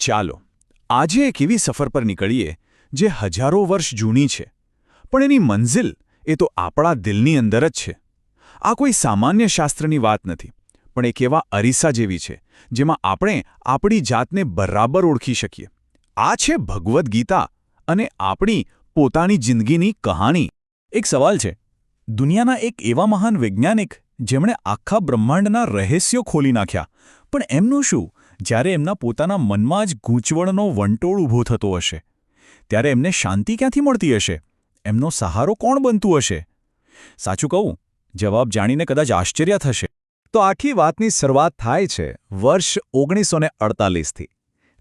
ચાલો આજે એક એવી સફર પર નીકળીએ જે હજારો વર્ષ જૂની છે, પણ એની મંઝિલ એ તો આપણા દિલની અંદર જ છે. આ કોઈ સામાન્ય શાસ્ત્રની વાત નથી, પણ એક એવા અરીસા જેવી છે જેમાં આપણે આપણી જાતને બરાબર ઓળખી શકીએ. આ છે ભગવદ્ ગીતા અને આપણી પોતાની જિંદગીની કહાણી. એક સવાલ છે, દુનિયાના એક એવા મહાન વૈજ્ઞાનિક જેમણે આખા બ્રહ્માંડના રહસ્યો ખોલી નાખ્યા, પણ એમનું શું જ્યારે એમના પોતાના મનમાં જ ગૂંચવણનો વંટોળ ઊભો થતો હશે? ત્યારે એમને શાંતિ ક્યાંથી મળતી હશે? એમનો સહારો કોણ બનતું હશે? સાચું કહું, જવાબ જાણીને કદાચ આશ્ચર્ય થશે. તો આખી વાતની શરૂઆત થાય છે વર્ષ 1948થી.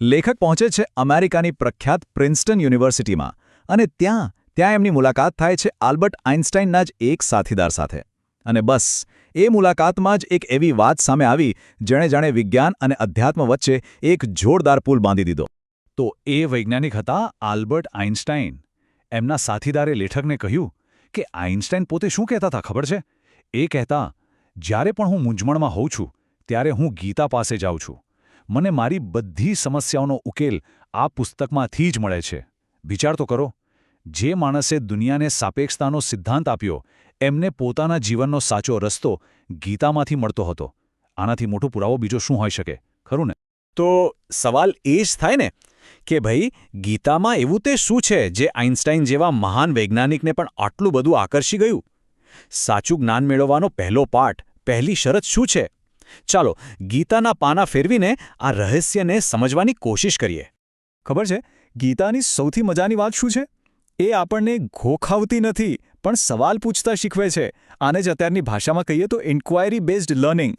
લેખક પહોંચે છે અમેરિકાની પ્રખ્યાત પ્રિન્સ્ટન યુનિવર્સિટીમાં અને ત્યાં એમની મુલાકાત થાય છે આલ્બર્ટ આઇન્સ્ટાઈનના જ એક સાથીદાર સાથે. અને બસ એ મુલાકાતમાં જ એક એવી વાત સામે આવી જેણે જાણે વિજ્ઞાન અને અધ્યાત્મ વચ્ચે એક જોરદાર પુલ બાંધી દીધો. તો એ વૈજ્ઞાનિક હતા આલ્બર્ટ આઇન્સ્ટાઈન. એમના સાથીદારે લેખકને કહ્યું કે આઇન્સ્ટાઈન પોતે શું કહેતા હતા ખબર છે? એ કહેતા, જ્યારે પણ હું મૂંઝવણમાં હોઉં છું ત્યારે હું ગીતા પાસે જાઉં છું. મને મારી બધી સમસ્યાઓનો ઉકેલ આ પુસ્તકમાંથી જ મળે છે. વિચાર તો કરો, જે માણસે દુનિયાને સાપેક્ષતાનો સિદ્ધાંત આપ્યો એમને પોતાના જીવનનો સાચો રસ્તો ગીતામાંથી મળતો હતો. આનાથી મોટો પુરાવો બીજો શું હોઈ શકે, ખરું ને? તો સવાલ એ જ થાય ને કે ભાઈ, ગીતામાં એવું તે શું છે જે આઇન્સ્ટાઈન જેવા મહાન વૈજ્ઞાનિકને પણ આટલું બધું આકર્ષી ગયું? સાચું જ્ઞાન મેળવવાનો પહેલો પાઠ, પહેલી શરત શું છે? ચાલો ગીતાના પાના ફેરવીને આ રહસ્યને સમજવાની કોશિશ કરીએ. ખબર છે, ગીતાની સૌથી મજાની વાત શું છે? એ આપણને ગોખાવતી નથી, પણ સવાલ પૂછતા શીખવે છે. આને જ અત્યારની ભાષામાં કહીએ તો ઇન્ક્વાયરી બેઝડ લર્નિંગ.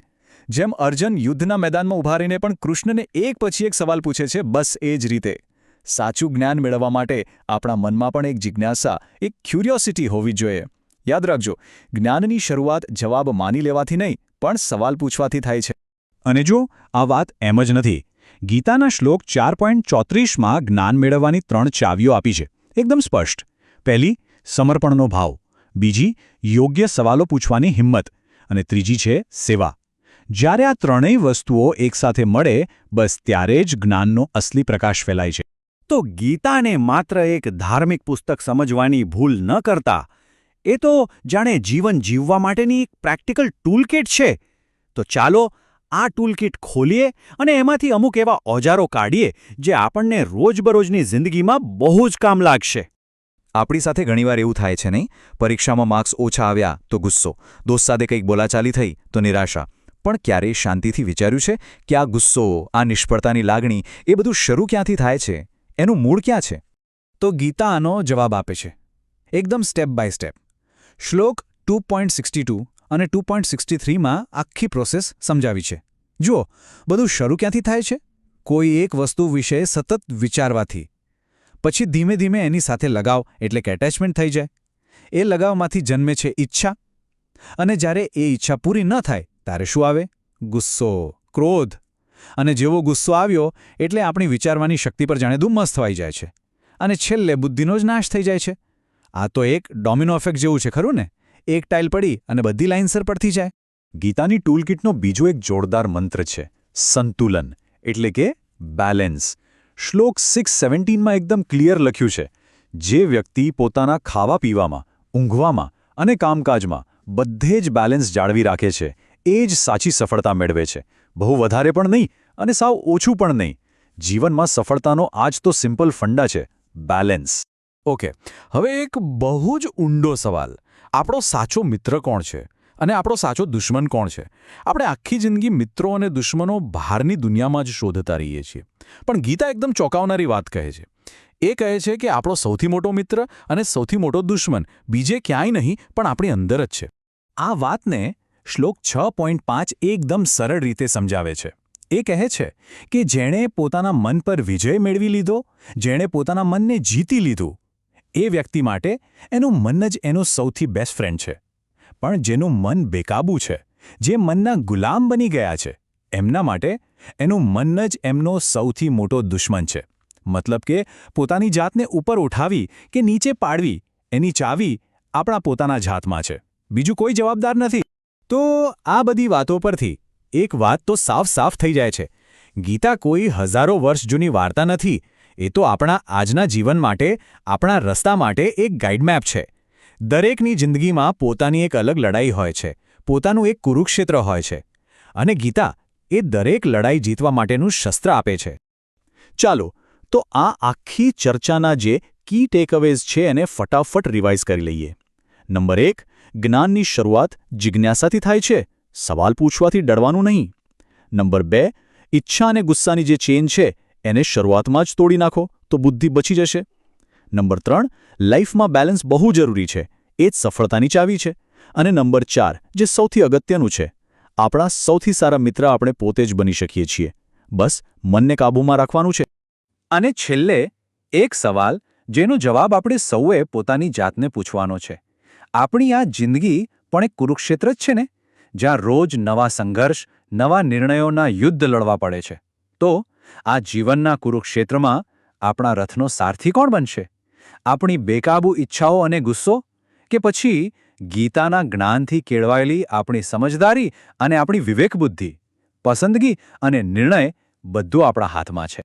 જેમ અર્જુન યુદ્ધના મેદાનમાં ઊભા રહીને પણ કૃષ્ણને એક પછી એક સવાલ પૂછે છે, બસ એ જ રીતે સાચું જ્ઞાન મેળવવા માટે આપણા મનમાં પણ એક જિજ્ઞાસા, એક ક્યુરિયોસિટી હોવી જોઈએ. યાદ રાખજો, જ્ઞાનની શરૂઆત જવાબ માની લેવાથી નહીં, પણ સવાલ પૂછવાથી થાય છે. અને જો આ વાત એમ જ નથી. ગીતાના શ્લોક 4.34માં જ્ઞાન મેળવવાની 3 ચાવીઓ આપી છે, એકદમ સ્પષ્ટ. પહેલી, સમર્પણનો ભાવ. બીજી, યોગ્ય સવાલો પૂછવાની હિંમત. અને ત્રીજી છે સેવા. જ્યારે આ ત્રણેય વસ્તુઓ એકસાથે મળે, બસ ત્યારે જ જ્ઞાનનો અસલી પ્રકાશ ફેલાય છે. તો ગીતાને માત્ર એક ધાર્મિક પુસ્તક સમજવાની ભૂલ ન કરતા, એ તો જાણે જીવન જીવવા માટેની એક પ્રેક્ટિકલ ટૂલકિટ છે. તો ચાલો આ ટૂલકિટ ખોલીએ અને એમાંથી અમુક એવા ઓજારો કાઢીએ જે આપણને રોજબરોજની જિંદગીમાં બહુ જ કામ લાગશે. આપણી સાથે ઘણીવાર એવું થાય છે નહીં? પરીક્ષામાં માર્ક્સ ઓછા આવ્યા તો ગુસ્સો, દોસ્ત સાથે કંઈક બોલાચાલી થઈ તો નિરાશા. પણ ક્યારેય શાંતિથી વિચાર્યું છે કે આ ગુસ્સો, આ નિષ્ફળતાની લાગણી, એ બધું શરૂ ક્યાંથી થાય છે? એનું મૂળ ક્યાં છે? તો ગીતા આનો જવાબ આપે છે, એકદમ સ્ટેપ બાય સ્ટેપ. શ્લોક 2.62 અને 2.63માં આખી પ્રોસેસ સમજાવી છે. જુઓ, બધું શરૂ ક્યાંથી થાય છે? કોઈ એક વસ્તુ વિશે સતત વિચારવાથી. પછી ધીમે ધીમે એની સાથે લગાવ એટલે કે એટેચમેન્ટ થઈ જાય. એ લગાવમાંથી જન્મે છે ઈચ્છા. અને જ્યારે એ ઈચ્છા પૂરી ન થાય ત્યારે શું આવે? ગુસ્સો, ક્રોધ. અને જેવો ગુસ્સો આવ્યો એટલે આપણી વિચારવાની શક્તિ પર જાણે ધુમ્મસ થવાઈ જાય છે. અને છેલ્લે બુદ્ધિનો જ નાશ થઈ જાય છે. આ તો એક ડોમિનો ઇફેક્ટ જેવું છે, ખરું ને? એક ટાઇલ પડી અને બધી લાઇન્સર પડતી જાય. ગીતાની ટૂલકિટનો બીજો એક જોરદાર મંત્ર છે સંતુલન, એટલે કે બેલેન્સ. શ્લોક 6:17માં એકદમ ક્લિયર લખ્યું છે, જે વ્યક્તિ પોતાના ખાવા પીવામાં, ઊંઘવામાં અને કામકાજમાં બધે જ બેલેન્સ જાળવી રાખે છે, એ જ સાચી સફળતા મેળવે છે. બહુ વધારે પણ નહીં અને સાવ ઓછું પણ નહીં. જીવનમાં સફળતાનો આ જ તો સિમ્પલ ફંડા છે, બેલેન્સ. ઓકે, હવે એક બહુ જ ઊંડો સવાલ. આપણો સાચો મિત્ર કોણ છે અને આપણો સાચો દુશ્મન કોણ છે? આપણે આખી જિંદગી મિત્રો અને દુશ્મનો બહારની દુનિયામાં જ શોધતા રહીએ છીએ. પણ ગીતા એકદમ ચોંકાવનારી વાત કહે છે. એ કહે છે કે આપણો સૌથી મોટો મિત્ર અને સૌથી મોટો દુશ્મન બીજે ક્યાંય નહીં પણ આપણી અંદર જ છે. આ વાતને શ્લોક 6.5 એકદમ સરળ રીતે સમજાવે છે. એ કહે છે કે જેણે પોતાના મન પર વિજય મેળવી લીધો, જેણે પોતાના મનને જીતી લીધું, એ વ્યક્તિ માટે એનું મન જ એનો સૌથી બેસ્ટ ફ્રેન્ડ છે. પણ જેનું મન બેકાબૂ છે, જે મનના ગુલામ બની ગયા છે, એમના માટે એનું મન જ એમનો સૌથી મોટો દુશ્મન છે. મતલબ કે પોતાની જાતને ઉપર ઉઠાવી કે નીચે પાડવી, એની ચાવી આપણા પોતાના જ હાથમાં છે. બીજું કોઈ જવાબદાર નથી. તો આ બધી વાતો પરથી એક વાત તો સાફ સાફ થઈ જાય છે ગીતા કોઈ હજારો વર્ષ જૂની વાર્તા નથી. એ તો આપણા આજના જીવન માટે, આપણા રસ્તા માટે એક ગાઈડમેપ છે. દરેકની જિંદગીમાં પોતાની એક અલગ લડાઈ હોય છે, પોતાનું એક કુરુક્ષેત્ર હોય છે. અને ગીતા એ દરેક લડાઈ જીતવા માટેનું શસ્ત્ર આપે છે. ચાલો તો આ આખી ચર્ચાના જે કી ટેકઅવેઝ છે એને ફટાફટ રિવાઇઝ કરી લઈએ. નંબર 1, જ્ઞાનની શરૂઆત જિજ્ઞાસાથી થાય છે, સવાલ પૂછવાથી ડરવાનું નહીં. નંબર 2, ઈચ્છા અને ગુસ્સાની જે ચેન છે એને શરૂઆતમાં જ તોડી નાખો તો બુદ્ધિ બચી જશે. નંબર 3, લાઈફમાં બેલેન્સ બહુ જરૂરી છે, એ જ સફળતાની ચાવી છે. અને નંબર 4, જે સૌથી અગત્યનું છે, આપણા સૌથી સારા મિત્ર આપણે પોતે જ બની શકીએ છીએ. બસ મનને કાબૂમાં રાખવાનું છે. અને છેલ્લે એક સવાલ જેનો જવાબ આપણે સૌએ પોતાની જાતને પૂછવાનો છે. આપણી આ જિંદગી પણ એક કુરુક્ષેત્ર જ છે ને, જ્યાં રોજ નવા સંઘર્ષ, નવા નિર્ણયોના યુદ્ધ લડવા પડે છે. તો આ જીવનના કુરુક્ષેત્રમાં આપણા રથનો સારથી કોણ બનશે? આપણી બેકાબૂ ઈચ્છાઓ અને ગુસ્સો, કે પછી ગીતાના જ્ઞાનથી કેળવાયેલી આપણી સમજદારી અને આપણી વિવેકબુદ્ધિ? પસંદગી અને નિર્ણય બધું આપણા હાથમાં છે.